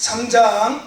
3장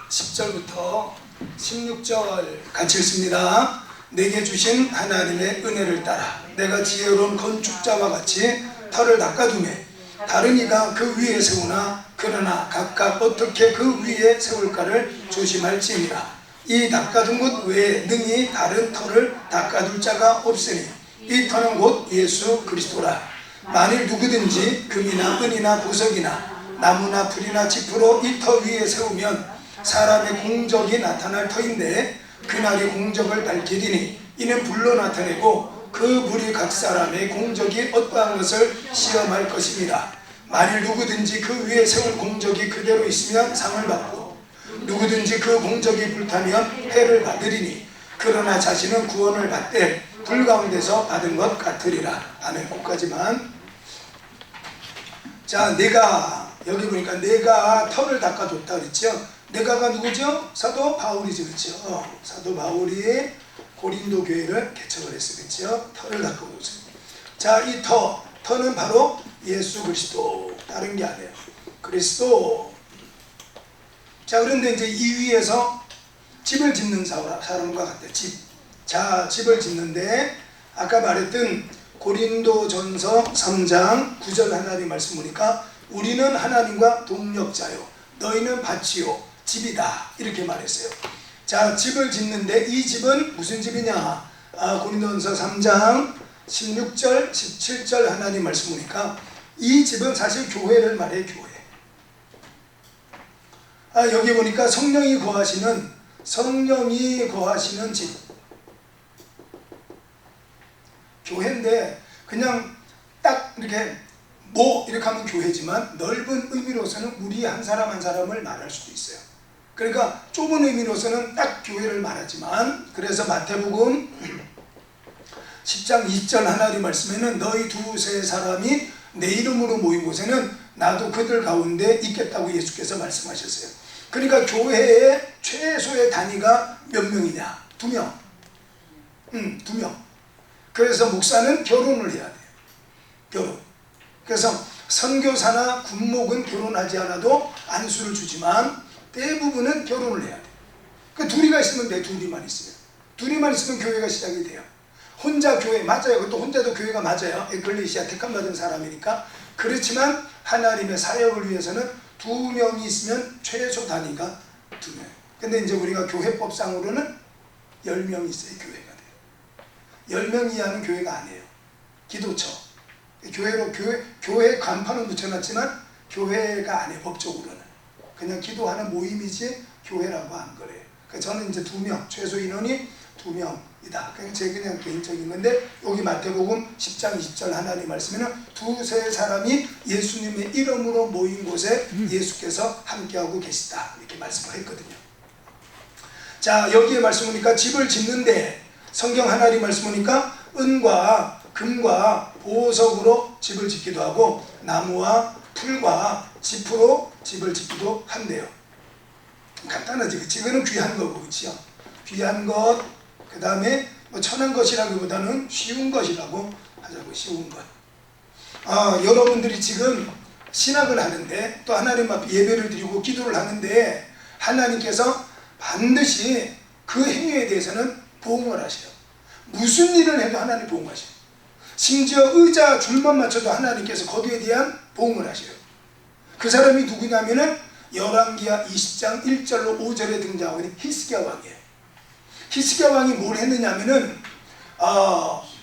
10절부터 16절 같이 읽습니다. 내게 주신 하나님의 은혜를 따라 내가 지혜로운 건축자와 같이 터를 닦아두매 다른 이가 그 위에 세우나 그러나 각각 어떻게 그 위에 세울까를 조심할지니라. 이 닦아둔 것 외에 능히 다른 터를 닦아둘 자가 없으니 이 터는 곧 예수 그리스도라. 만일 누구든지 금이나 은이나 보석이나 나무나 풀이나 짚으로 이 터 위에 세우면 사람의 공적이 나타날 터인데 그날이 공적을 밝히리니 이는 불로 나타내고 그 불이 각 사람의 공적이 어떠한 것을 시험할 것입니다. 만일 누구든지 그 위에 세울 공적이 그대로 있으면 상을 받고 누구든지 그 공적이 불타면 해를 받으리니 그러나 자신은 구원을 받되 불 가운데서 받은 것 같으리라. 아멘. 거기까지만. 자, 내가 여기 보니까 내가 터를 닦아줬다 그랬죠. 내가가 누구죠? 사도 바울이죠. 그렇죠? 사도 바울이 고린도 교회를 개척을 했어요. 그렇죠? 터를 닦아줬어요. 자, 이 터는 바로 예수 그리스도, 다른 게 아니에요. 그리스도. 자, 그런데 이제 이 위에서 집을 짓는 사람과 같아요. 자, 집을 짓는데 아까 말했던 고린도전서 3장 9절 하나님 말씀 보니까 우리는 하나님과 동력자요 너희는 밭이요 집이다 이렇게 말했어요. 자, 집을 짓는데 이 집은 무슨 집이냐? 고린도전서 3장 16절 17절 하나님 말씀 보니까 이 집은 사실 교회를 말해요. 교회. 여기 보니까 성령이 거하시는 집, 교회인데 그냥 딱 이렇게 이렇게 하면 교회지만 넓은 의미로서는 우리 한 사람 한 사람을 말할 수도 있어요. 그러니까 좁은 의미로서는 딱 교회를 말하지만, 그래서 마태복음 10장 2절 하나님 말씀에는 너희 두세 사람이 내 이름으로 모인 곳에는 나도 그들 가운데 있겠다고 예수께서 말씀하셨어요. 그러니까 교회의 최소의 단위가 몇 명이냐? 2명. 2명. 그래서 목사는 결혼을 해야 돼요. 결혼. 그래서 선교사나 군목은 결혼하지 않아도 안수를 주지만 대부분은 결혼을 해야 돼요. 그 둘이가 있으면 돼. 둘이만 있으면. 둘이만 있으면 교회가 시작이 돼요. 혼자 교회 맞아요. 그것도 혼자도 교회가 맞아요. 에클레시아 택함받은 사람이니까. 그렇지만 하나님의 사역을 위해서는 2명이 있으면 최소 단위가 2명. 근데 이제 우리가 교회법상으로는 10명이 있어요. 교회가 돼요. 10명 이하는 교회가 아니에요. 기도처. 교회 간판은 붙여놨지만 교회가 아니에요. 법적으로는. 그냥 기도하는 모임이지 교회라고 한 거래요. 그러니까 저는 이제 2명, 최소 인원이 2명이다. 제 그냥 개인적인 건데, 여기 마태복음 10장 20절 하나님 말씀에는 두세 사람이 예수님의 이름으로 모인 곳에 예수께서 함께하고 계시다 이렇게 말씀을 했거든요. 자, 여기에 말씀 보니까 집을 짓는데 성경 하나님 말씀 보니까 은과 금과 보석으로 집을 짓기도 하고 나무와 풀과 짚으로 집을 짓기도 한대요. 간단하지. 집은 귀한 거고, 그렇죠? 귀한 것, 그 다음에 천한 것이라기보다는 쉬운 것이라고 하자고. 쉬운 것. 여러분들이 지금 신학을 하는데 또 하나님 앞에 예배를 드리고 기도를 하는데 하나님께서 반드시 그 행위에 대해서는 보응을 하셔요. 무슨 일을 해도 하나님 보응하셔요. 심지어 의자 줄만 맞춰도 하나님께서 거기에 대한 보응을 하셔요. 그 사람이 누구냐면은 열왕기하 20장 1절로 5절에 등장하는 히스기야 왕이에요. 히스기야 왕이 뭘 했느냐면은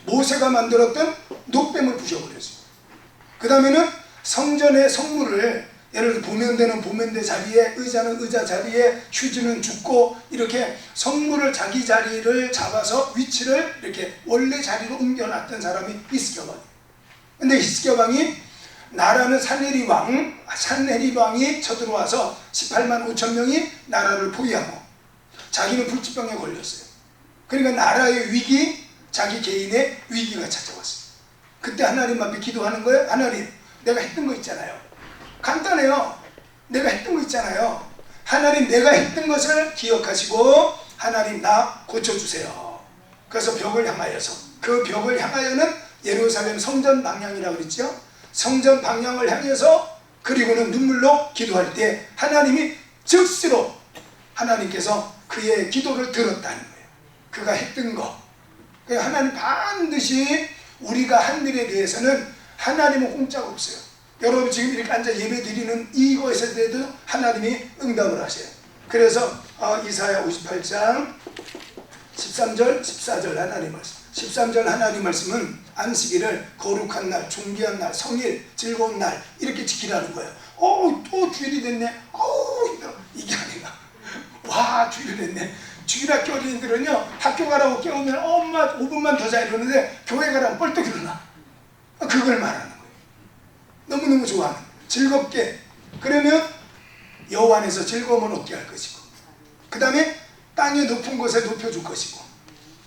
모세가 만들었던 녹뱀을 부셔버렸어요. 그 다음에는 성전의 성물을, 예를 들어 보면대는 보면대 자리에, 의자는 의자 자리에, 휴지는 줍고 이렇게 성물을 자기 자리를 잡아서 위치를 이렇게 원래 자리로 옮겨놨던 사람이 히스기야 왕이에요. 근데 히스기야 왕이 나라는 산헤립 왕이 쳐들어와서 18만 5천 명이 나라를 포위하고 자기는 불치병에 걸렸어요. 그러니까 나라의 위기, 자기 개인의 위기가 찾아왔어요. 그때 하나님 앞에 기도하는 거예요. 하나님, 내가 했던 거 있잖아요. 간단해요. 내가 했던 거 있잖아요. 하나님, 내가 했던 것을 기억하시고 하나님 나 고쳐주세요. 그래서 벽을 향하여서, 그 벽을 향하여는 예루살렘 성전 방향이라고 그랬죠. 성전 방향을 향해서 그리고는 눈물로 기도할 때 하나님이 즉시로 하나님께서 그의 기도를 들었다는 거예요. 그가 했던 거. 하나님 반드시 우리가 한 일에 대해서는 하나님은 공짜가 없어요. 여러분 지금 이렇게 앉아 예배 드리는 이것에 대해도 하나님이 응답을 하세요. 그래서 이사야 58장 13절 14절 하나님 말씀, 13절 하나님 말씀은 안식일을 거룩한 날, 존귀한 날, 성일, 즐거운 날 이렇게 지키라는 거예요. 또 주일이 됐네. 힘들어. 이게 아니라 와 주일 됐네. 주일학교 어린이들은요 학교 가라고 깨우면 엄마 5분만 더 자 이러는데 교회 가라고 뻘떡 일어나. 그걸 말하는 거예요. 너무너무 좋아하는 즐겁게. 그러면 여호와 안에서 즐거움을 얻게 할 것이고, 그 다음에 땅의 높은 곳에 높여줄 것이고,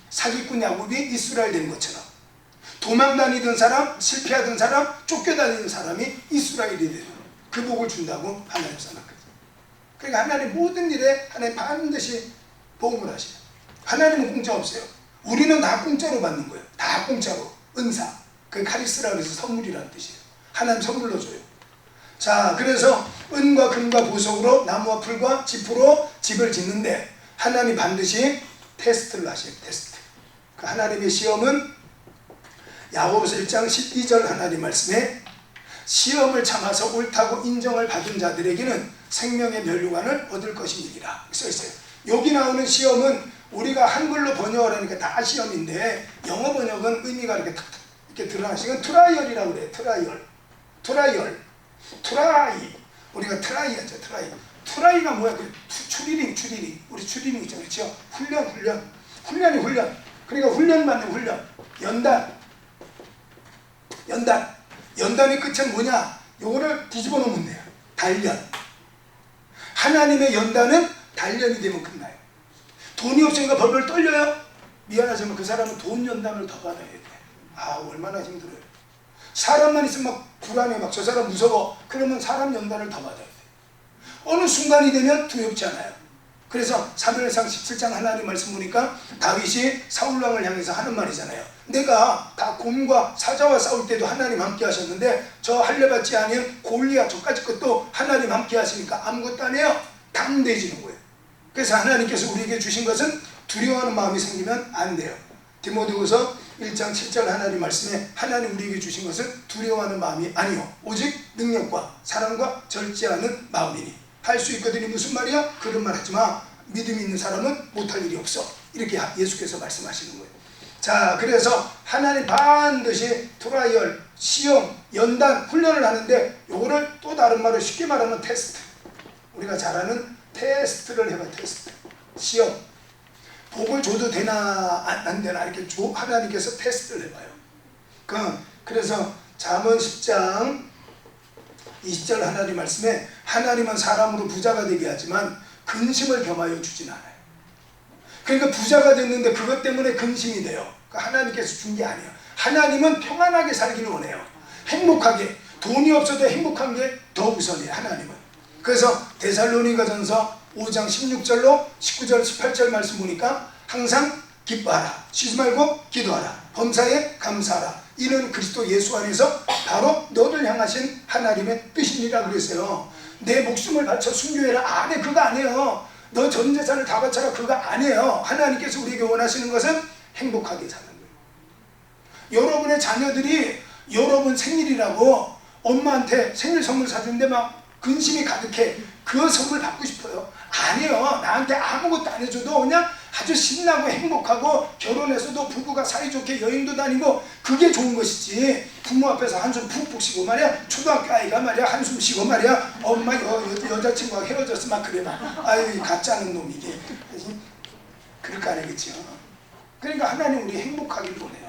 사기꾼 야곱이 이스라엘 된 것처럼 도망다니던 사람, 실패하던 사람, 쫓겨다니는 사람이 이스라엘이 되는 그 복을 준다고 하나님 생각하죠. 그러니까 하나님 모든 일에 하나님 반드시 보험을 하셔요. 하나님은 공짜 없어요. 우리는 다 공짜로 받는 거예요. 다 공짜로. 은사. 그 카리스라고 해서 선물이라는 뜻이에요. 하나님 선물로 줘요. 자, 그래서 은과 금과 보석으로 나무와 풀과 짚으로 집을 짓는데 하나님 반드시 테스트를 하셔요. 테스트. 그 하나님의 시험은 야고보서 1장 12절 하나님 말씀에 시험을 참아서 옳다고 인정을 받은 자들에게는 생명의 면류관을 얻을 것이니라 써있어요. 여기 나오는 시험은 우리가 한글로 번역을 하니까 다 시험인데 영어 번역은 의미가 이렇게 탁탁 이렇게 드러나시면 트라이얼이라고 그래요. 트라이얼. 트라이. 우리가 트라이 하죠. 트라이가 뭐야? 추리링. 우리 추리링 있죠. 그렇죠? 훈련이 훈련. 그러니까 훈련 받는 훈련. 연단의 끝은 뭐냐? 요거를 뒤집어 놓으면 돼요. 단련. 하나님의 연단은 단련이 되면 끝나요. 돈이 없으니까 벌벌 떨려요? 미안하지만 그 사람은 돈 연단을 더 받아야 돼. 얼마나 힘들어요. 사람만 있으면 막 불안해. 막 저 사람 무서워. 그러면 사람 연단을 더 받아야 돼. 어느 순간이 되면 두렵지 않아요. 그래서 사무엘상 17장 하나님 말씀 보니까 다윗이 사울왕을 향해서 하는 말이잖아요. 내가 다 곰과 사자와 싸울 때도 하나님 함께 하셨는데 저 할례받지 아니한 골리앗 저까지 것도 하나님 함께 하시니까 아무것도 안 해요. 담대해지는 거예요. 그래서 하나님께서 우리에게 주신 것은 두려워하는 마음이 생기면 안 돼요. 디모데후서 1장 7절 하나님 말씀에 하나님 우리에게 주신 것은 두려워하는 마음이 아니요 오직 능력과 사랑과 절제하는 마음이니. 할 수 있거든요. 무슨 말이야? 그런 말 하지 마. 믿음이 있는 사람은 못할 일이 없어. 이렇게 예수께서 말씀하시는 거예요. 자, 그래서 하나님 반드시 트라이얼, 시험, 연단, 훈련을 하는데 요거를 또 다른 말로 쉽게 말하면 테스트. 우리가 잘하는 테스트를 해봐요. 테스트. 시험. 복을 줘도 되나 안 되나 이렇게 하나님께서 테스트를 해봐요. 그래서 잠언 10장 20절 하나님 말씀에 하나님은 사람으로 부자가 되게 하지만 근심을 겸하여 주진 않아요. 그러니까 부자가 됐는데 그것 때문에 근심이 돼요. 하나님께서 준 게 아니에요. 하나님은 평안하게 살기를 원해요. 행복하게. 돈이 없어도 행복한 게 더 우선이에요. 하나님은. 그래서 데살로니가전서 5장 16절로 19절 18절 말씀 보니까 항상 기뻐하라. 쉬지 말고 기도하라. 범사에 감사하라. 이는 그리스도 예수 안에서 바로 너를 향하신 하나님의 뜻이니라 그랬어요. 내 목숨을 바쳐 순교해라. 안 해. 그거 안 해요. 너 전 재산을 다 바쳐라. 그거 안 해요. 하나님께서 우리에게 원하시는 것은 행복하게 사는 거예요. 여러분의 자녀들이 여러분 생일이라고 엄마한테 생일 선물 사주는데 막 근심이 가득해. 그 선물 받고 싶어요? 아니에요. 나한테 아무것도 안 해줘도 그냥 아주 신나고 행복하고 결혼해서도 부부가 사이좋게 여행도 다니고 그게 좋은 것이지. 부모 앞에서 한숨 푹푹 쉬고 말이야. 초등학교 아이가 말이야 한숨 쉬고 말이야. 엄마 여자친구가 헤어졌어 막 그래 막. 아유 가짜는 놈 이게. 그럴 거 아니겠죠. 그러니까 하나님 우리 행복하기를 원해요.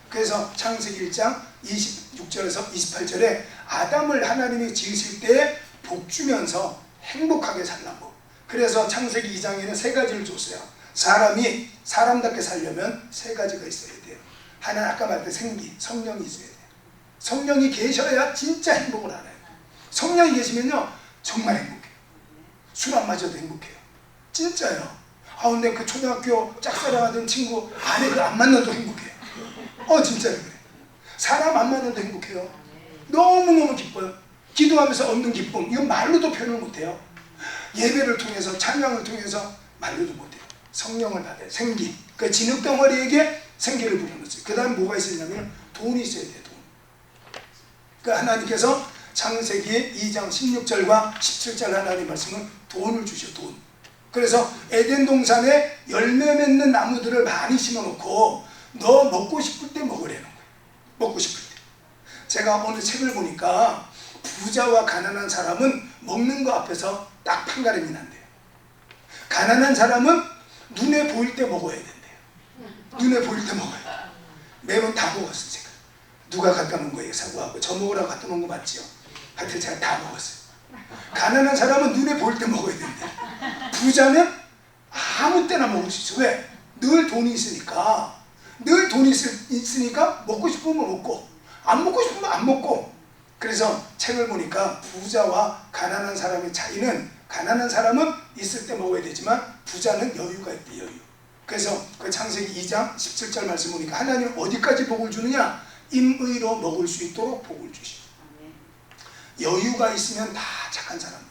그래서 창세기 1장 26절에서 28절에 아담을 하나님이 지으실 때 복 주면서 행복하게 살라고. 그래서 창세기 2장에는 세 가지를 줬어요. 사람이 사람답게 살려면 세 가지가 있어야 돼요. 하나는 아까 말했던 생기, 성령이 있어야 돼요. 성령이 계셔야 진짜 행복을 알아요. 성령이 계시면요 정말 행복해요. 술 안 마셔도 행복해요. 진짜요. 근데 그 초등학교 짝사랑하던 친구 아내가 안 만나도 행복해요. 진짜요. 그래. 사람 안 만나도 행복해요. 너무너무 기뻐요. 기도하면서 얻는 기쁨, 이건 말로도 표현을 못해요. 예배를 통해서, 찬양을 통해서 말로도 못해요. 성령을 받아요. 생기. 그 진흙덩어리에게 생기를 불어넣었어요. 그 다음 뭐가 있었냐면 돈이 있어야 돼요. 돈. 그러니까 하나님께서 창세기 2장 16절과 17절 하나님 말씀은 돈을 주셔. 돈. 그래서 에덴 동산에 열매 맺는 나무들을 많이 심어놓고 너 먹고 싶을 때 먹으라는 거예요. 먹고 싶을 때. 제가 어느 책을 보니까 부자와 가난한 사람은 먹는 거 앞에서 딱 판가름이 난대요. 가난한 사람은 눈에 보일 때 먹어야 된대요. 눈에 보일 때 먹어요. 매번 다 먹었어요. 제가. 누가 갖다 놓은 거예요. 사고하고. 저 먹으라고 갖다 놓은 거 맞지요? 하여튼 제가 다 먹었어요. 가난한 사람은 눈에 보일 때 먹어야 된대요. 부자는 아무 때나 먹을 수 있어. 왜? 늘 돈이 있으니까. 늘 돈이 있으니까 먹고 싶으면 먹고 안 먹고 싶으면 안 먹고. 그래서 책을 보니까 부자와 가난한 사람의 차이는, 가난한 사람은 있을 때 먹어야 되지만 부자는 여유가 있대. 여유. 그래서 그 창세기 2장 17절 말씀 보니까 하나님은 어디까지 복을 주느냐? 임의로 먹을 수 있도록 복을 주시오. 여유가 있으면 다 착한 사람이에요.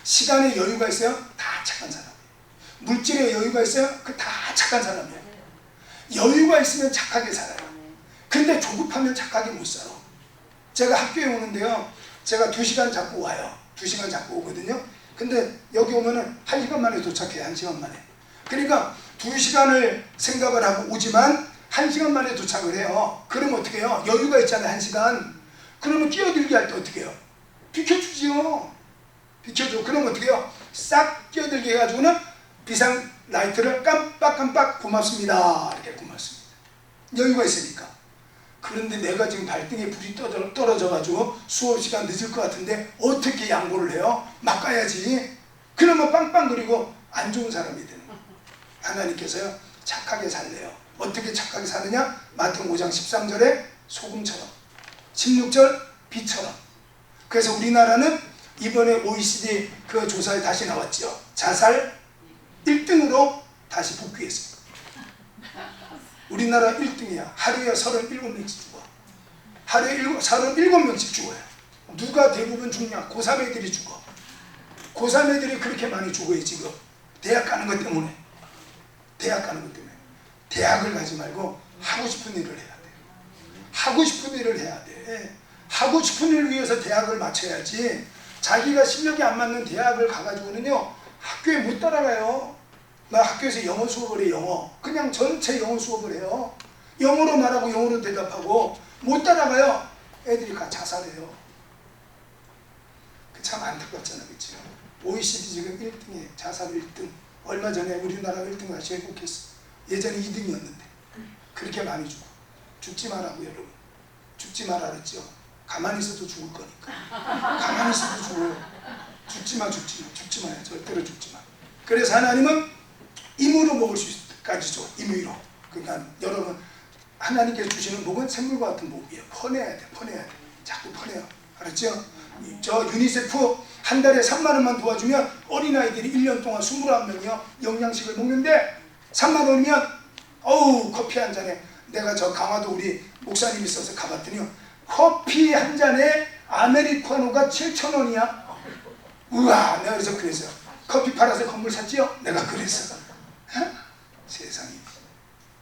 시간에 여유가 있어요? 다 착한 사람이에요. 물질에 여유가 있어요? 그 다 착한 사람이에요. 여유가 있으면 착하게 살아요. 근데 조급하면 착하게 못 살아. 제가 학교에 오는데요, 제가 2시간 잡고 와요. 2시간 잡고 오거든요. 근데 여기 오면은 1시간 만에 도착해요. 1시간 만에. 그러니까 2시간을 생각을 하고 오지만 1시간 만에 도착을 해요. 그럼 어떻게 해요? 여유가 있잖아요. 1시간. 그러면 끼어들게 할 때 어떻게 해요? 비켜주지요. 비켜줘. 그럼 어떻게 해요? 싹 끼어들게 해가지고는 비상 라이트를 깜빡깜빡 고맙습니다. 이렇게 고맙습니다. 여유가 있으니까. 그런데 내가 지금 발등에 불이 떨어져가지고 수업 시간 늦을 것 같은데 어떻게 양보를 해요? 막 가야지. 그러면 빵빵거리고 안 좋은 사람이 되는 거예요. 하나님께서요, 착하게 살래요. 어떻게 착하게 사느냐? 마태복음 5장 13절에 소금처럼, 16절 비처럼. 그래서 우리나라는 이번에 OECD 그 조사에 다시 나왔죠. 자살 1등으로 다시 복귀했어요. 우리나라 1등이야. 하루에 37명씩 죽어. 하루에 37명씩 죽어요. 누가 대부분 죽냐? 고3 애들이 죽어. 고3 애들이 그렇게 많이 죽어요. 지금 대학 가는 것 때문에. 대학 가는 것 때문에. 대학을 가지 말고 하고 싶은 일을 해야 돼. 하고 싶은 일을 해야 돼. 하고 싶은 일을 위해서 대학을 마쳐야지. 자기가 실력이 안 맞는 대학을 가가지고는요, 학교에 못 따라가요. 나 학교에서 영어 수업을 해. 영어. 그냥 전체 영어 수업을 해요. 영어로 말하고 영어로 대답하고 못 따라가요. 애들이 다 자살해요. 참 안타깝잖아. 그치? OECD 지금 1등이에요. 자살 1등. 얼마 전에 우리나라가 1등 다시 회복했어. 예전에 2등이었는데. 그렇게 많이 죽어. 죽지 말라고 여러분. 죽지 말아 알았죠? 가만히 있어도 죽을 거니까. 가만히 있어도 죽어요. 죽지 마. 죽지 마요. 절대로 죽지 마. 그래서 하나님은 임의로 먹을 수 있까지 줘. 임의로. 그러니까 여러분, 하나님께서 주시는 복은 샘물과 같은 복이에요. 퍼내야 돼. 자꾸 퍼내요. 알았죠? 저 유니세프 한 달에 3만 원만 도와주면 어린아이들이 1년 동안 21명이요 영양식을 먹는데 3만 원이면 어우, 커피 한 잔에, 내가 저 강화도 우리 목사님이 있어서 가봤더니 커피 한 잔에 아메리카노가 7,000원이야. 우와, 내가 그래서 그랬어요. 커피 팔아서 건물 샀지요? 내가 그랬어. 세상에.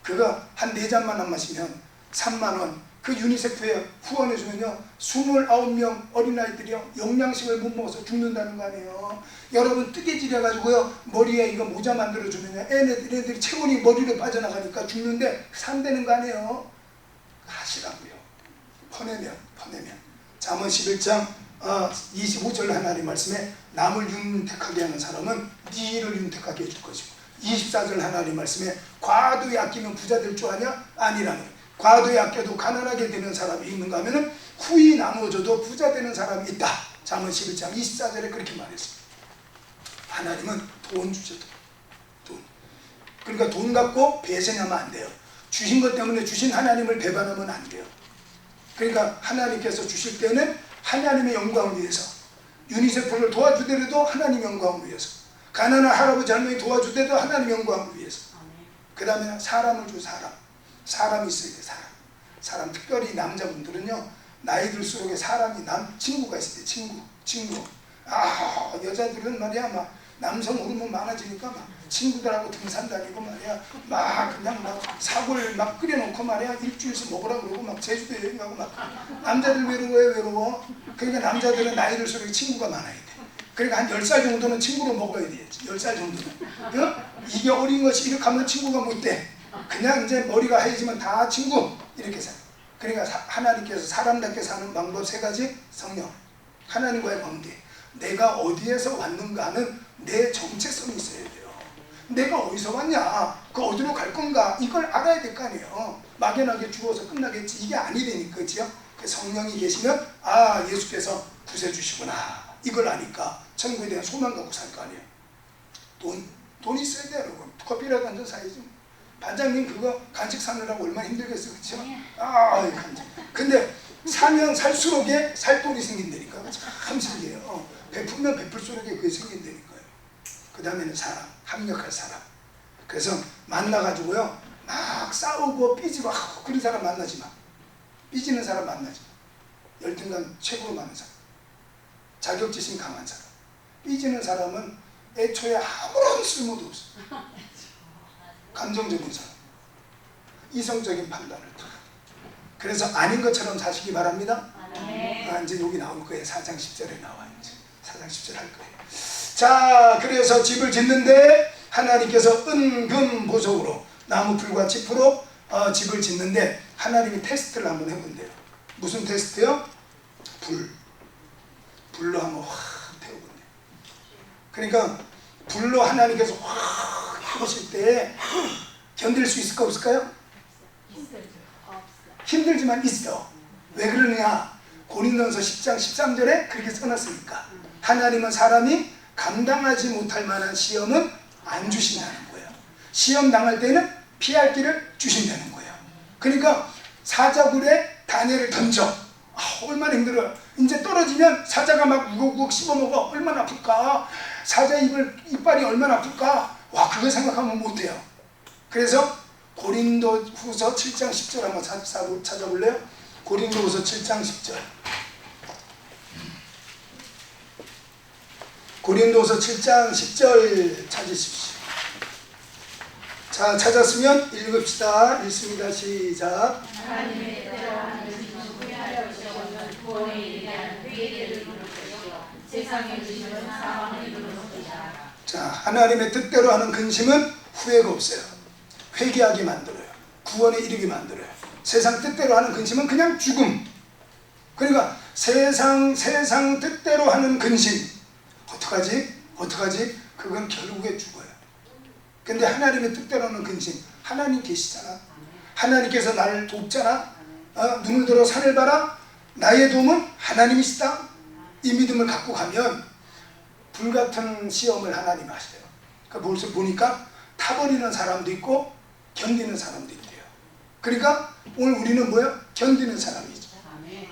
그거 한 4잔만 안 마시면 3만 원. 그 유니세프에 후원해주면요 29명 어린아이들이요 영양식을 못 먹어서 죽는다는 거 아니에요. 여러분, 뜨개질 해가지고요 머리에 이거 모자 만들어주면요 애들이 체온이 머리로 빠져나가니까 죽는데 산다는 거 아니에요. 하시라고요. 퍼내면. 잠언 11장 25절 하나님 말씀에 남을 윤택하게 하는 사람은 네 일을 윤택하게 해줄 것이고, 24절 하나님 말씀에 과도에 아끼면 부자 될 줄 아냐? 아니라니. 과도에 아껴도 가난하게 되는 사람이 있는가 하면은 후이 나누어져도 부자 되는 사람이 있다. 잠언 11장 24절에 그렇게 말했습니다. 하나님은 돈 주셔도 돈. 그러니까 돈 갖고 배신하면 안 돼요. 주신 것 때문에 주신 하나님을 배반하면 안 돼요. 그러니까 하나님께서 주실 때는 하나님의 영광을 위해서, 유니세프를 도와주더라도 하나님 영광을 위해서, 가난한 할아버지 할머니 도와주더라도 하나님 영광을 위해서. 그 다음에 사람을 줘. 사람이 있어야 돼. 사람. 특별히 남자분들은요, 나이 들수록 사람이 친구가 있을 때 친구. 여자들은 말이야 막 남성 호르몬 많아지니까 막 친구들하고 등산 다니고 말이야 막 그냥 막 사골 막 끓여놓고 말이야 일주일씩 먹으라 그러고 막 제주도 여행 가고 막. 남자들 외로워. 그러니까 남자들은 나이 들수록 친구가 많아야 돼. 그러니까 한 10살 정도는 친구로 먹어야 돼. 10살 정도는. 이게 어린 것이 이렇게 하면 친구가 못 돼. 그냥 이제 머리가 하얘지면 다 친구 이렇게 살아. 그러니까 하나님께서 사람답게 사는 방법 3가지. 성령, 하나님과의 관계, 내가 어디에서 왔는가 하는 내 정체성이 있어야 돼요. 내가 어디서 왔냐, 그 어디로 갈 건가, 이걸 알아야 될 거 아니에요. 막연하게 죽어서 끝나겠지 이게 아니라니까. 그렇죠? 성령이 계시면 예수께서 구세주시구나 이걸 아니까 천국에 대한 소망 갖고 살 거 아니에요. 돈 있어야 돼요 여러분. 커피라도 한잔 사야지. 반장님 그거 간식 사느라고 얼마나 힘들겠어요. 그렇죠? 간식. 근데 사면 살수록에 살 돈이 생긴다니까. 참 신기해요. 베풀면 베풀수록에 그게 생긴다니까요. 그 다음에는 사람, 합력할 사람. 그래서 만나가지고요 막 싸우고 삐지고 그런 사람 만나지 마. 삐지는 사람 만나지 마. 열등감 최고로 많은 사람, 자격지심 강한 사람. 삐지는 사람은 애초에 아무런 쓸모도 없어. 감정적인 사람, 이성적인 판단을. 그래서 아닌 것처럼 사시기 바랍니다. 이제 여기 나올 거예요. 4장 10절에 나와요. 이제 4장 10절 할 거예요. 자, 그래서 집을 짓는데 하나님께서 은, 금, 보석으로 나무, 풀과 짚으로 집을 짓는데 하나님이 테스트를 한번 해본대요. 무슨 테스트요? 불로 한번 확 태워본대요. 그러니까 불로 하나님께서 확 해보실 때 견딜 수 있을까 없을까요? 힘들지만 있어. 왜 그러느냐? 고린도전서 10장 13절에 그렇게 써놨으니까. 하나님은 사람이 감당하지 못할 만한 시험은 안 주신다는 거예요. 시험 당할 때는 피할 길을 주신다는 거예요. 그러니까 사자굴에 다니엘을 던져. 얼마나 힘들어요. 이제 떨어지면 사자가 막 우걱우걱 씹어먹어. 얼마나 아플까. 사자 이빨이 얼마나 아플까. 그거 생각하면 못해요. 그래서 고린도후서 7장 10절 한번 찾아볼래요? 고린도후서 7장 10절. 고린도후서 7장 10절 찾으십시오. 자, 찾았으면 읽읍시다. 읽습니다. 시작. 하나님의 뜻대로 하는 것은 후회하여 주시는 구원에 이르는 회개를 이루는 것이요 세상에 주시는 사망을 이루는 것이다. 자, 하나님의 뜻대로 하는 근심은 후회가 없어요. 회개하게 만들어요. 구원에 이르게 만들어요. 세상 뜻대로 하는 근심은 그냥 죽음. 그러니까 세상 뜻대로 하는 근심 어떡하지? 그건 결국에 죽어요. 근데 하나님의 뜻대로 하는 근심, 하나님 계시잖아. 하나님께서 나를 돕잖아. 눈을 들어 산을 봐라. 나의 도움은 하나님이시다. 이 믿음을 갖고 가면 불같은 시험을 하나님 하세요. 그러니까 벌써 보니까 타버리는 사람도 있고 견디는 사람도 있대요. 그러니까 오늘 우리는 뭐야? 견디는 사람이죠.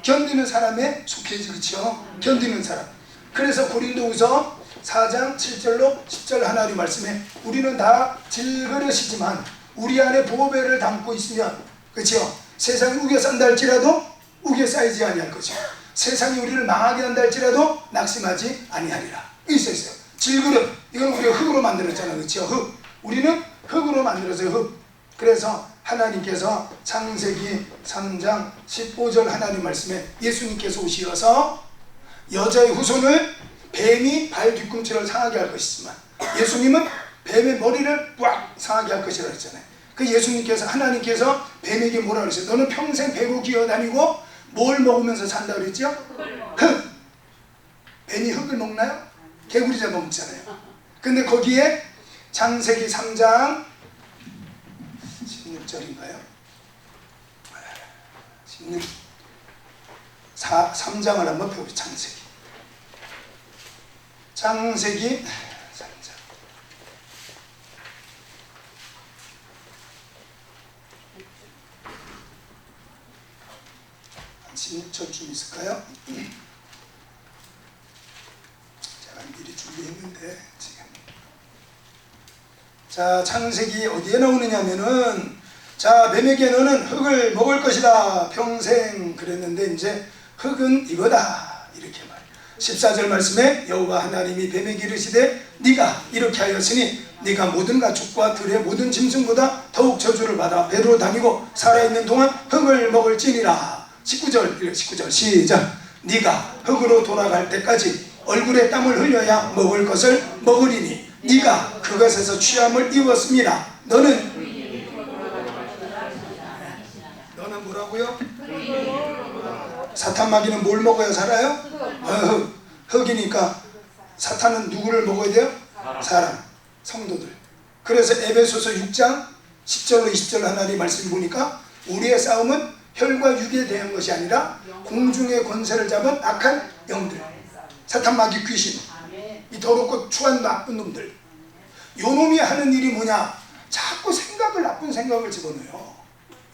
견디는 사람에 속해지. 그렇죠? 견디는 사람. 그래서 고린도후서 4장 7절로 10절 하나님 말씀에 우리는 다 질그릇이지만 우리 안에 보배를 담고 있으면, 그렇죠? 세상이 우겨 싼다 할지라도 우겨 쌓이지 아니할 것이요 세상이 우리를 망하게 한다 할지라도 낙심하지 아니하리라. 있어요. 질그릇, 이건 우리가 흙으로 만들었잖아요. 그렇죠? 흙. 우리는 흙으로 만들었어요. 흙. 그래서 하나님께서 창세기 3장 15절 하나님 말씀에 예수님께서 오시어서 여자의 후손을 뱀이 발 뒤꿈치를 상하게 할 것이지만 예수님은 뱀의 머리를 꽉 상하게 할 것이라 했잖아요. 그 예수님께서, 하나님께서 뱀에게 뭐라 그랬어요? 너는 평생 배로 기어다니고 뭘 먹으면서 산다 그랬죠? 흙. 뱀이 흙을 먹나요? 개구리 잡아먹잖아요. 근데 거기에 창세기 3장 16절인가요? 3장을 한번 펴보죠. 창세기 3장. 한 16절쯤 있을까요? 제가 미리 준비했는데 지금. 자, 창세기 어디에 나오느냐면은, 자, 뱀에게 너는 흙을 먹을 것이다 평생 그랬는데 이제 흙은 이거다 이렇게 말해요. 14절 말씀에 여호와 하나님이 뱀에게 이르시되 네가 이렇게 하였으니 네가 모든 가축과 들의 모든 짐승보다 더욱 저주를 받아 배로 다니고 살아있는 동안 흙을 먹을지니라. 19절 시작. 네가 흙으로 돌아갈 때까지 얼굴에 땀을 흘려야 먹을 것을 먹으리니 네가 그것에서 취함을 입었습니다. 너는 뭐라고요? 사탄 마귀는 뭘 먹어야 살아요? 흙이니까 사탄은 누구를 먹어야 돼요? 사람, 성도들. 그래서 에베소서 6장 10절로 20절 하나님 말씀 보니까 우리의 싸움은 혈과 육에 대한 것이 아니라 공중의 권세를 잡은 악한 영들, 사탄 마귀 귀신, 이 더럽고 추한 나쁜 놈들. 요 놈이 하는 일이 뭐냐? 자꾸 나쁜 생각을 집어넣어요.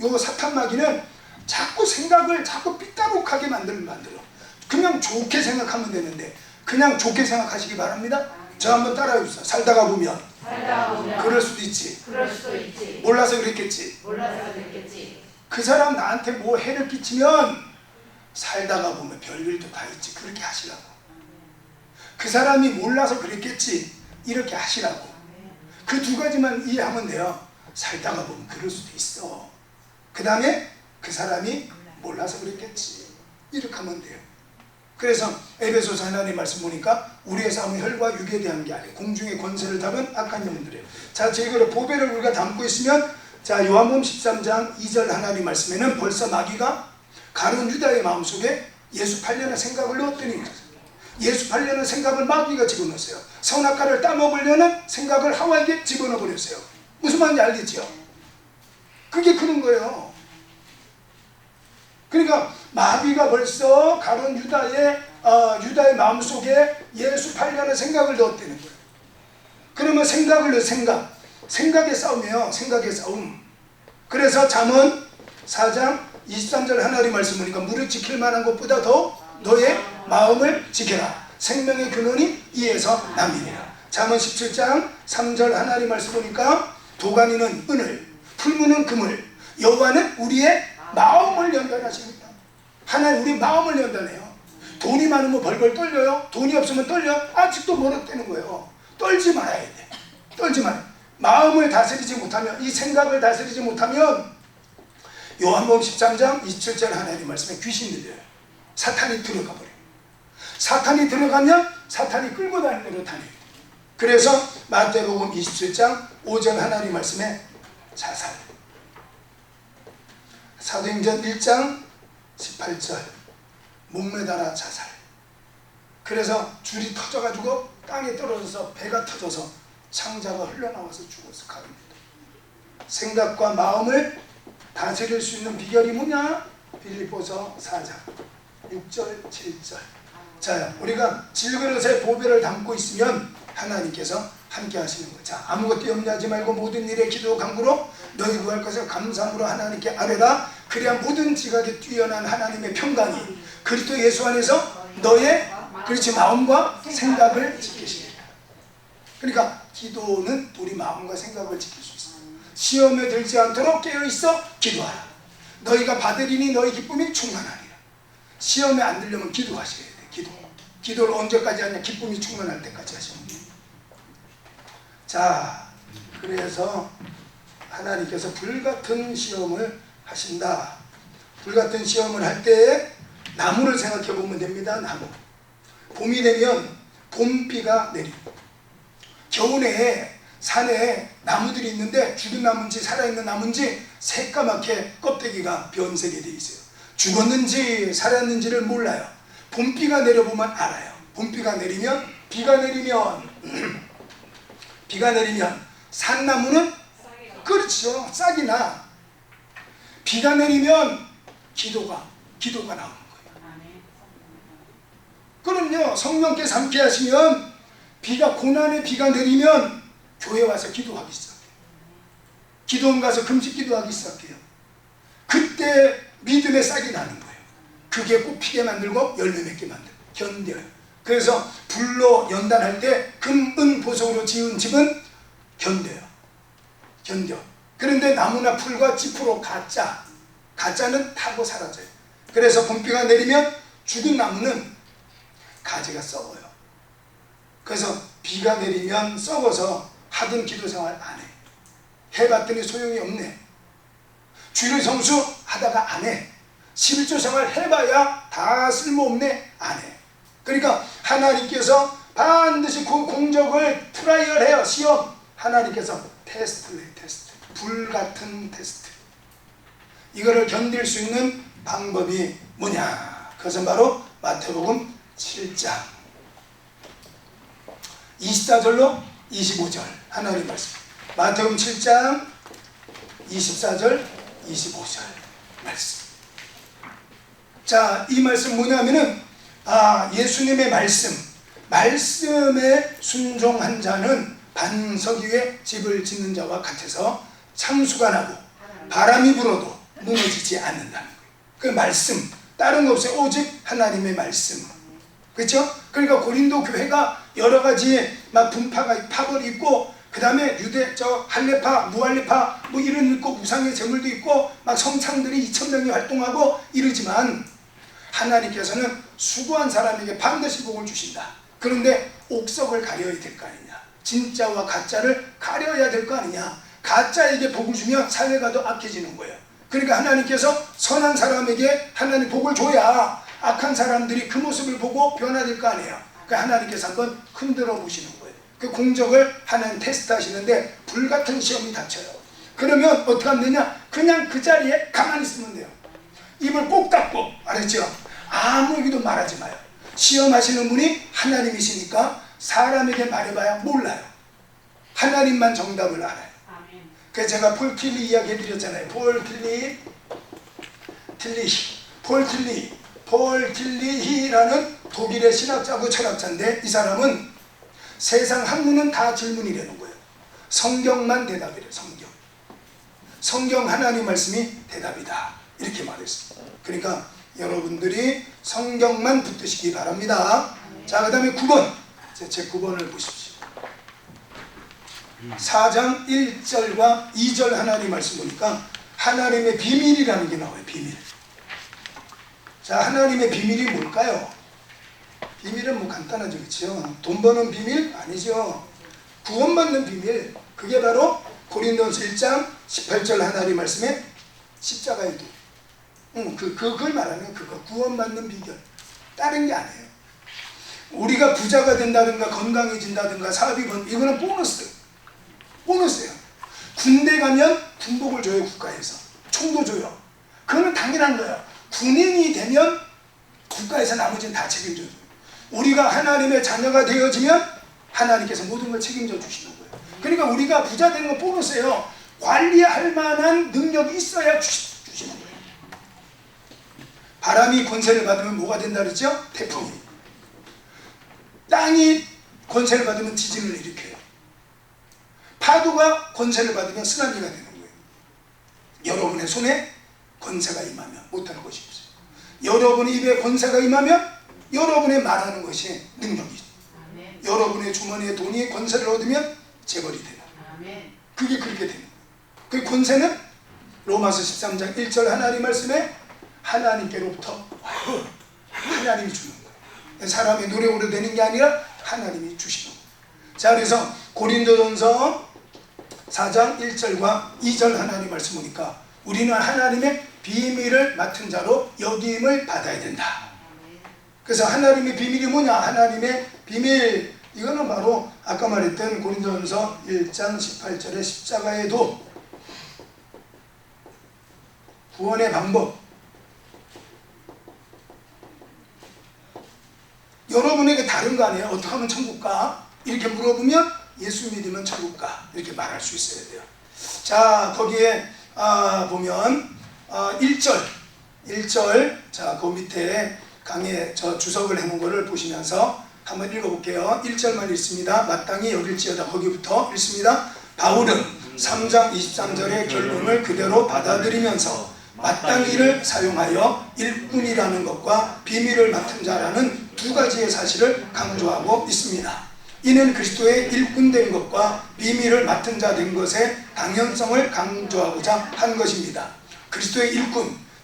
요 사탄 마귀는 자꾸 생각을 자꾸 삐까룩하게 만들어. 그냥 좋게 생각하면 되는데 그냥 좋게 생각하시기 바랍니다. 저 한번 따라해 주세요. 살다가 보면 그럴 수도 있지. 몰라서 그랬겠지. 그 사람 나한테 뭐 해를 끼치면 살다가 보면 별일도 다 있지. 그렇게 하시라고. 그 사람이 몰라서 그랬겠지. 이렇게 하시라고. 그 두 가지만 이해하면 돼요. 살다가 보면 그럴 수도 있어. 그 다음에 그 사람이 몰라서 그랬겠지. 이렇게 하면 돼요. 그래서 에베소서 하나님 말씀 보니까 우리의 싸움은 혈과 육에 대한 게 아니에요. 공중의 권세를 잡은 악한 영들이에요. 자, 저희가 보배를 우리가 담고 있으면, 자, 요한복음 13장 2절 하나님 말씀에는 벌써 마귀가 가룟 유다의 마음속에 예수 팔려는 생각을 넣었더니 예수 팔려는 생각을 마귀가 집어넣었어요. 선악과를 따먹으려는 생각을 하와에게 집어넣어 버렸어요. 무슨 말인지 알겠죠? 그게 그런 거예요. 그러니까 마귀가 벌써 가룟 유다의 마음속에 예수 팔려는 생각을 넣었다는 거예요. 그러면 생각을 넣어. 생각의 싸움이에요. 생각의 싸움. 그래서 잠언 4장 23절 하나님 말씀 보니까 무릇 지킬 만한 것보다 더 너의 마음을 지켜라. 생명의 근원이 이에서 남이니라. 잠언 17장 3절 하나님 말씀 보니까 도가니는 은을, 풀무는 금을, 여호와는 우리의 마음을 연단하십니다. 하나님 우리 마음을 연단해요. 돈이 많으면 벌벌 떨려요. 돈이 없으면 떨려. 아직도 멀었다는 거예요. 떨지 말아야 돼. 떨지 말아야 돼. 마음을 다스리지 못하면, 이 생각을 다스리지 못하면 요한복음 13장 27절 하나님 말씀에 귀신 들려요. 사탄이 들어가 버려요. 사탄이 들어가면 사탄이 끌고 다니는 대로 다녀요. 그래서 마태복음 27장 5절 하나님 말씀에 자살, 사도행전 1장 18절 목매달아 자살. 그래서 줄이 터져가지고 땅에 떨어져서 배가 터져서 창자가 흘러나와서 죽었어. 가룟. 생각과 마음을 다스릴 수 있는 비결이 뭐냐? 빌립보서 4장 6절 7절. 자, 우리가 질그릇에 보배를 담고 있으면 하나님께서 함께 하시는 거죠. 자, 아무것도 염려하지 말고 모든 일에 기도 간구로 너희 구할 것을 감사함으로 하나님께 아뢰라. 그래야 모든 지각에 뛰어난 하나님의 평강이 그리스도 예수 안에서 너의 그렇지 마음과 생각을 지키시리라. 그러니까 기도는 우리 마음과 생각을 지킬 수 있어요. 시험에 들지 않도록 깨어있어 기도하라. 너희가 받으리니 너희 기쁨이 충만하리라. 시험에 안 들려면 기도하셔야 돼. 기도를 언제까지 하냐? 기쁨이 충만할 때까지 하시면 돼요. 자, 그래서 하나님께서 불같은 시험을 하신다. 불같은 시험을 할 때 나무를 생각해 보면 됩니다. 나무. 봄이 되면 봄비가 내리고, 겨울에 산에 나무들이 있는데 죽은 나무인지 살아있는 나무인지 새까맣게 껍데기가 변색이 되어 있어요. 죽었는지 살았는지를 몰라요. 봄비가 내려보면 알아요. 봄비가 내리면, 비가 내리면 산나무는 그렇죠. 싹이 나. 비가 내리면 기도가 나오는 거예요. 그럼요. 성령께서 함께 하시면 고난의 비가 내리면 교회 와서 기도하기 시작해요. 기도원 가서 금식 기도하기 시작해요. 그때 믿음의 싹이 나는 거예요. 그게 꽃 피게 만들고 열매 맺게 만들고 견뎌요. 그래서 불로 연단할 때 금, 은, 보석으로 지은 집은 견뎌. 그런데 나무나 풀과 짚으로 가짜는 타고 사라져요. 그래서 봄비가 내리면 죽은 나무는 가지가 썩어요. 그래서 비가 내리면 썩어서 하던 기도 생활 안 해. 해봤더니 소용이 없네. 주일 성수 하다가 안 해. 11조 생활 해봐야 다 쓸모없네. 안 해. 그러니까 하나님께서 반드시 그 공적을 트라이얼 해요. 시험. 하나님께서 테스트를 해. 테스트. 불같은 테스트. 이거를 견딜 수 있는 방법이 뭐냐? 그것은 바로 마태복음 7장 24절로 25절 하나님 말씀. 마태복음 7장 24절 25절 말씀. 자, 이 말씀 뭐냐면은 예수님의 말씀에 순종한 자는 반석 위에 집을 짓는 자와 같아서 창수가 나고 바람이 불어도 무너지지 않는다는 거예요. 그 말씀, 다른 거 없어요. 오직 하나님의 말씀. 그렇죠? 그러니까 고린도 교회가 여러 가지 막 분파가 파벌이 있고, 그 다음에 할례파, 무할례파 뭐 이런 있고, 우상의 제물도 있고, 막 성창들이 2,000명이 활동하고 이러지만 하나님께서는 수고한 사람에게 반드시 복을 주신다. 그런데 옥석을 가려야 될 거 아니냐. 진짜와 가짜를 가려야 될 거 아니냐. 가짜에게 복을 주면 사회가 더 악해지는 거예요. 그러니까 하나님께서 선한 사람에게 하나님 복을 줘야 악한 사람들이 그 모습을 보고 변화될 거 아니에요. 그러니까 하나님께서 한번 흔들어 보시는 거예요. 그 공적을 하나님 테스트 하시는데 불같은 시험이 닥쳐요. 그러면 어떻게 하면 되냐? 그냥 그 자리에 가만히 있으면 돼요. 입을 꼭 닫고, 알았죠? 아무 얘기도 말하지 마요. 시험하시는 분이 하나님이시니까 사람에게 말해봐야 몰라요. 하나님만 정답을 알아요. 그래서 제가 폴 틸리 이야기 해드렸잖아요. 폴 틸리히라는 독일의 신학자고 철학자인데, 이 사람은 세상 학문은 다 질문이라는 거예요. 성경만 대답이래요. 성경 하나님 말씀이 대답이다. 이렇게 말했어요. 그러니까 여러분들이 성경만 붙드시기 바랍니다. 자, 그 다음에 9번. 제 9번을 보십시오. 4장 1절과 2절 하나님 말씀 보니까 하나님의 비밀이라는 게 나와요. 비밀. 자, 하나님의 비밀이 뭘까요? 비밀은 뭐 간단하죠. 그렇죠? 돈 버는 비밀? 아니죠. 구원받는 비밀. 그게 바로 고린도서 1장 18절 하나님 말씀에 십자가의 도. 그걸 말하는 거예요. 그거. 구원받는 비결. 다른 게 아니에요. 우리가 부자가 된다든가 건강해진다든가 사업이 이거는 보너스예요. 군대 가면 군복을 줘요. 국가에서 총도 줘요. 그거는 당연한 거예요. 군인이 되면 국가에서 나머지는 다 책임져줘요. 우리가 하나님의 자녀가 되어지면 하나님께서 모든 걸 책임져 주시는 거예요. 그러니까 우리가 부자 되는 건 보너스예요. 관리할 만한 능력이 있어야 주시는 거예요. 바람이 권세를 받으면 뭐가 된다 그랬죠? 태풍이. 땅이 권세를 받으면 지진을 일으켜요. 파도가 권세를 받으면 쓰나미가 되는 거예요. 여러분의 손에 권세가 임하면 못하는 것이 없어요. 여러분의 입에 권세가 임하면 여러분의 말하는 것이 능력이죠. 여러분의 주머니에 돈이 권세를 얻으면 재벌이 되는 거예요. 그게 그렇게 되는 거예요. 그 권세는 로마서 13장 1절 하나님 말씀에 하나님께로부터 와요. 하나님이 주는 거예요. 사람의 노력으로 되는 게 아니라 하나님이 주시는 거예요. 자, 그래서 고린도전서 4장 1절과 2절 하나님 말씀 보니까 우리는 하나님의 비밀을 맡은 자로 여김을 받아야 된다. 그래서 하나님의 비밀이 뭐냐? 하나님의 비밀, 이거는 바로 아까 말했던 고린도전서 1장 18절의 십자가의 도, 구원의 방법. 여러분에게 다른 거 아니에요? 어떻게 하면 천국 가? 이렇게 물어보면 예수 믿으면 천국 가. 이렇게 말할 수 있어야 돼요. 자, 거기에 보면 1절, 자, 그 밑에 강에 저 주석을 해놓은 거를 보시면서 한번 읽어볼게요. 1절만 읽습니다. 마땅히 여길지어다. 거기부터 읽습니다. 바울은 3장 23절의 결론을 그대로 받아들이면서 마땅히를 사용하여 일꾼이라는 것과 비밀을 맡은 자라는 두 가지의 사실을 강조하고 있습니다. 이는 그리스도의 일꾼된 것과 비밀을 맡은 자 된 것의 당연성을 강조하고자 한 것입니다. 그리스도의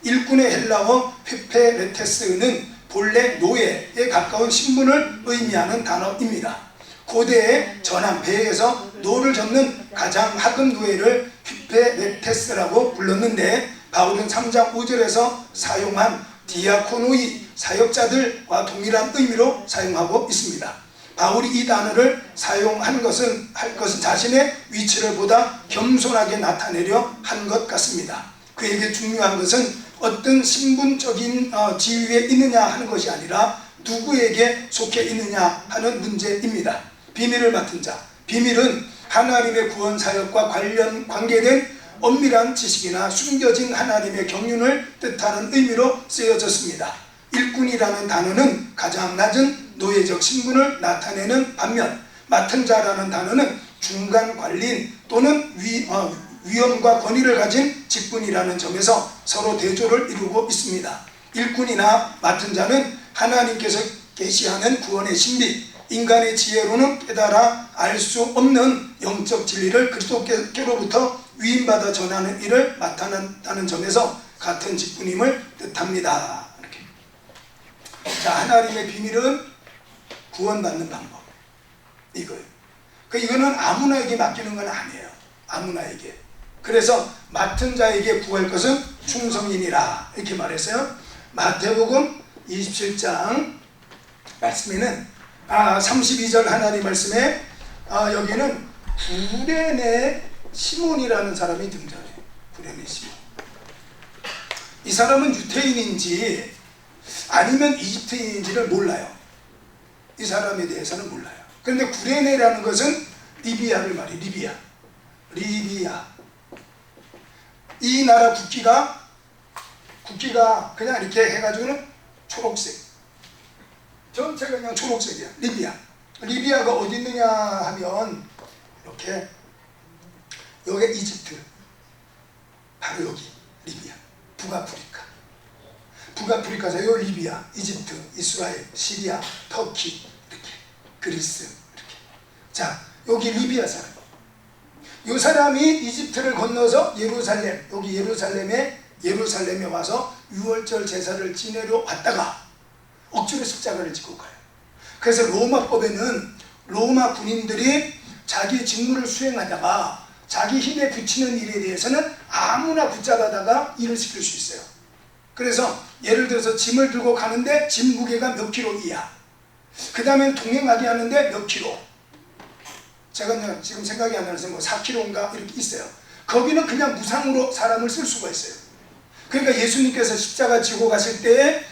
일꾼의 헬라어 휘페레테스는 본래 노예에 가까운 신분을 의미하는 단어입니다. 고대의 전함 배에서 노를 젓는 가장 하급 노예를 휘페레테스라고 불렀는데 바울은 3장 5절에서 사용한 디아코노이 사역자들과 동일한 의미로 사용하고 있습니다. 바울이 이 단어를 사용한 것은 자신의 위치를 보다 겸손하게 나타내려 한 것 같습니다. 그에게 중요한 것은 어떤 신분적인 지위에 있느냐 하는 것이 아니라 누구에게 속해 있느냐 하는 문제입니다. 비밀을 맡은 자, 비밀은 하나님의 구원 사역과 관계된 엄밀한 지식이나 숨겨진 하나님의 경륜을 뜻하는 의미로 쓰여졌습니다. 일꾼이라는 단어는 가장 낮은 노예적 신분을 나타내는 반면 맡은 자라는 단어는 중간 관리인 또는 위엄과 권위를 가진 직분이라는 점에서 서로 대조를 이루고 있습니다. 일꾼이나 맡은 자는 하나님께서 계시하는 구원의 신비, 인간의 지혜로는 깨달아 알 수 없는 영적 진리를 그리스도께로부터 위임받아 전하는 일을 맡아낸다는 점에서 같은 직분임을 뜻합니다. 이렇게. 자, 하나님의 비밀은 구원받는 방법, 이거예요. 이거는 아무나에게 맡기는 건 아니에요. 아무나에게. 그래서 맡은 자에게 구할 것은 충성이니라 이렇게 말했어요. 마태복음 27장 말씀에는 32절 하나님 말씀에 여기는 구레네 시몬이라는 사람이 등장해요. 구레네 시몬. 이 사람은 유태인인지 아니면 이집트인지를 몰라요. 이 사람에 대해서는 몰라요. 그런데 구레네라는 것은 리비아를 말해요. 리비아. 이 나라 국기가 그냥 이렇게 해가지고는 초록색. 전체가 그냥 초록색이야. 리비아가 어디 있느냐 하면 이렇게 여기 이집트, 바로 여기 리비아, 북아프리카에서 여기 리비아, 이집트, 이스라엘, 시리아, 터키 이렇게, 그리스 이렇게. 자, 여기 리비아 사람. 이 사람이 이집트를 건너서 여기 예루살렘에 와서 유월절 제사를 지내러 왔다가 억지로 십자가를 지고 가요. 그래서 로마법에는 로마 군인들이 자기 직무를 수행하다가 자기 힘에 부치는 일에 대해서는 아무나 붙잡아다가 일을 시킬 수 있어요. 그래서 예를 들어서 짐을 들고 가는데 짐 무게가 몇 킬로 이하, 그 다음에 동행하게 하는데 몇 킬로, 제가 지금 생각이 안 나서 4kg인가 이렇게 있어요. 거기는 그냥 무상으로 사람을 쓸 수가 있어요. 그러니까 예수님께서 십자가 지고 가실 때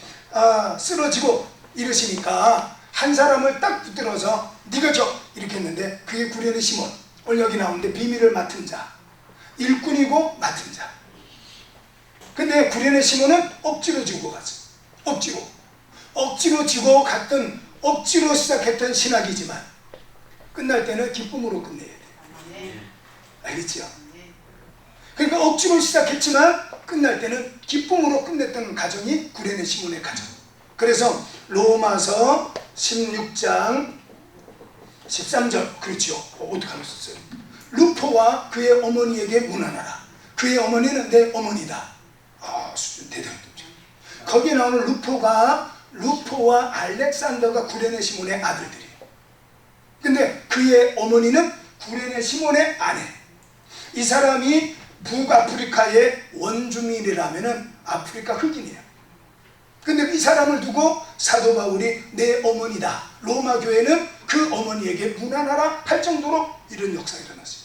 쓰러지고 이러시니까 한 사람을 딱 붙들어서 네가 져 이렇게 했는데 그게 구레네 시몬. 오늘 여기 나오는데 비밀을 맡은 자, 일꾼이고 맡은 자. 근데 구레네 시몬은 억지로 지고 갔어요. 억지로 지고 갔던, 억지로 시작했던 신학이지만 끝날 때는 기쁨으로 끝내야 돼요. 알겠죠? 그러니까 억지로 시작했지만 끝날 때는 기쁨으로 끝냈던 가정이 구레네 시몬의 가정. 그래서 로마서 16장 13절, 그렇죠? 어떻게 하면 썼어요? 루포와 그의 어머니에게 문안하라. 그의 어머니는 내 어머니다. 수준 대단히 높죠. 거기에 나오는 루포와 알렉산더가 구레네 시몬의 아들들이에요. 근데 그의 어머니는 구레네 시몬의 아내. 이 사람이 북아프리카의 원주민이라면은 아프리카 흑인이에요. 근데 이 사람을 두고 사도 바울이 내 어머니다, 로마 교회는 그 어머니에게 문안하라 할 정도로 이런 역사가 일어났어요.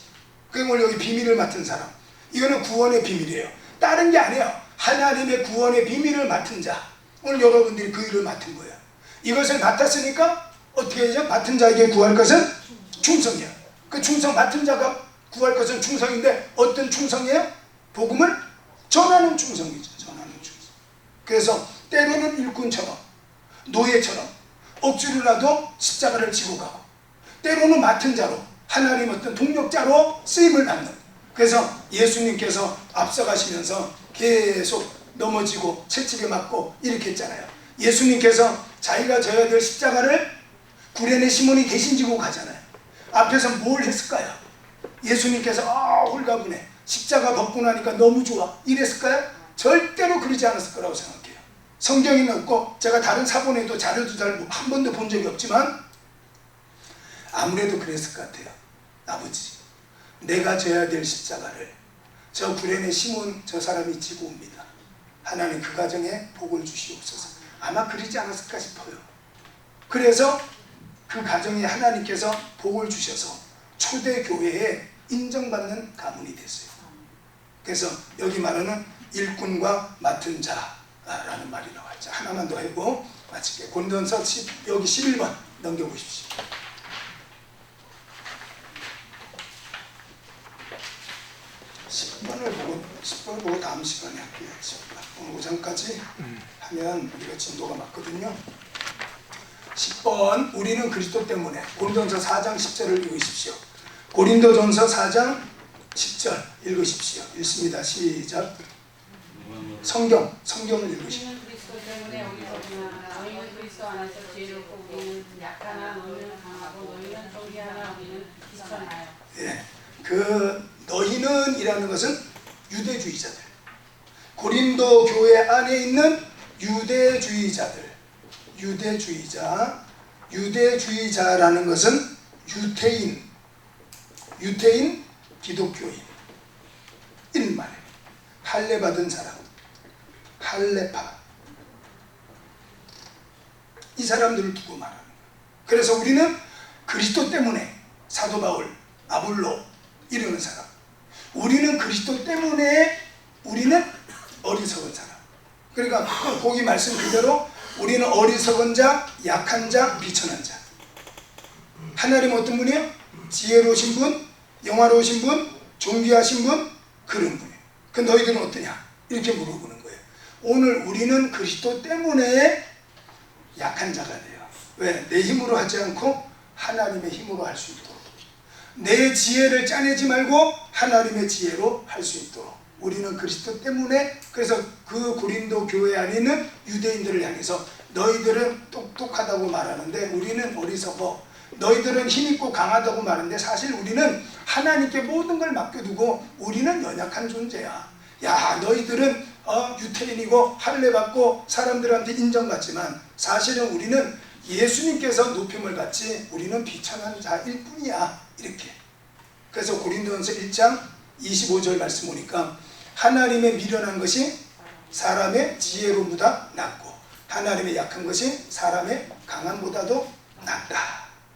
그리고 오늘 여기 비밀을 맡은 사람, 이거는 구원의 비밀이에요. 다른 게 아니에요. 하나님의 구원의 비밀을 맡은 자. 오늘 여러분들이 그 일을 맡은 거예요. 이것을 맡았으니까 어떻게 하죠? 맡은 자에게 구할 것은 충성이에요. 그 충성, 맡은 자가 구할 것은 충성인데 어떤 충성이에요? 복음을 전하는 충성이죠. 전하는 충성. 그래서 때로는 일꾼처럼, 노예처럼 억지로라도 십자가를 지고 가고, 때로는 맡은 자로, 하나님 어떤 동력자로 쓰임을 받는. 그래서 예수님께서 앞서가시면서 계속 넘어지고 채찍에 맞고 이렇게 했잖아요. 예수님께서 자기가 져야 될 십자가를 구레네 시몬이 대신 지고 가잖아요. 앞에서 뭘 했을까요? 예수님께서 홀가분해, 십자가 벗고 나니까 너무 좋아 이랬을까요? 절대로 그러지 않았을 거라고 생각해요. 성경에는 없고 제가 다른 사본에도 자료도 잘 한 번도 본 적이 없지만 아무래도 그랬을 것 같아요. 아버지, 내가 져야 될 십자가를 저 구레네 시몬 저 사람이 지고 옵니다. 하나님 그 가정에 복을 주시옵소서. 아마 그러지 않았을까 싶어요. 그래서 그 가정에 하나님께서 복을 주셔서 초대교회에 인정받는 가문이 됐어요. 그래서 여기 말하는 일꾼과 맡은 자라는 말이 나와요. 자, 하나만 더 하고 마칠게요. 고린도전서 여기 11번 넘겨보십시오. 10번을 보고 다음 시간에 할게요. 오늘 오전까지 하면 우리가 진도가 맞거든요. 10번, 우리는 그리스도 때문에. 고린도전서 4장 10절을 읽으십시오. 고린도전서 4장 10절 읽으십시오. 읽습니다. 시작. 성경을 읽으십시오. 우리는 그리스도 때문에 어리석으나 너희는 그리스도 안에서 지혜롭고 우리는 약하나 너희는 강하고 너희는 존귀하나 우리는 비천하여. 예, 그 너희는 이라는 것은 유대주의자들, 고린도 교회 안에 있는 유대주의자들, 유대주의자라는 것은 유태인 기독교인 일만에 할례 받은 사람, 할례파, 이 사람들을 두고 말하는 거예요. 그래서 우리는 그리스도 때문에 사도 바울, 아볼로 이러는 사람, 우리는 그리스도 때문에 우리는 어리석은 사람. 그러니까 거기 말씀 그대로 우리는 어리석은 자, 약한 자, 비천한 자. 하나님 어떤 분이에요? 지혜로우신 분, 영화로우신 분, 존귀하신 분, 그런 분이에요. 그 너희들은 어떠냐? 이렇게 물어보는 거예요. 오늘 우리는 그리스도 때문에 약한 자가 돼요. 왜? 내 힘으로 하지 않고 하나님의 힘으로 할 수 있도록, 내 지혜를 짜내지 말고 하나님의 지혜로 할 수 있도록 우리는 그리스도 때문에. 그래서 그 고린도 교회 안에 있는 유대인들을 향해서 너희들은 똑똑하다고 말하는데 우리는 어리석어, 너희들은 힘있고 강하다고 말하는데 사실 우리는 하나님께 모든 걸 맡겨두고 우리는 연약한 존재야. 야, 너희들은 유태인이고 할례받고 사람들한테 인정받지만 사실은 우리는 예수님께서 높임을 받지 우리는 비천한 자일 뿐이야. 이렇게. 그래서 고린도전서 1장 25절 말씀 보니까 하나님의 미련한 것이 사람의 지혜로보다 낫고 하나님의 약한 것이 사람의 강함보다도 낫다.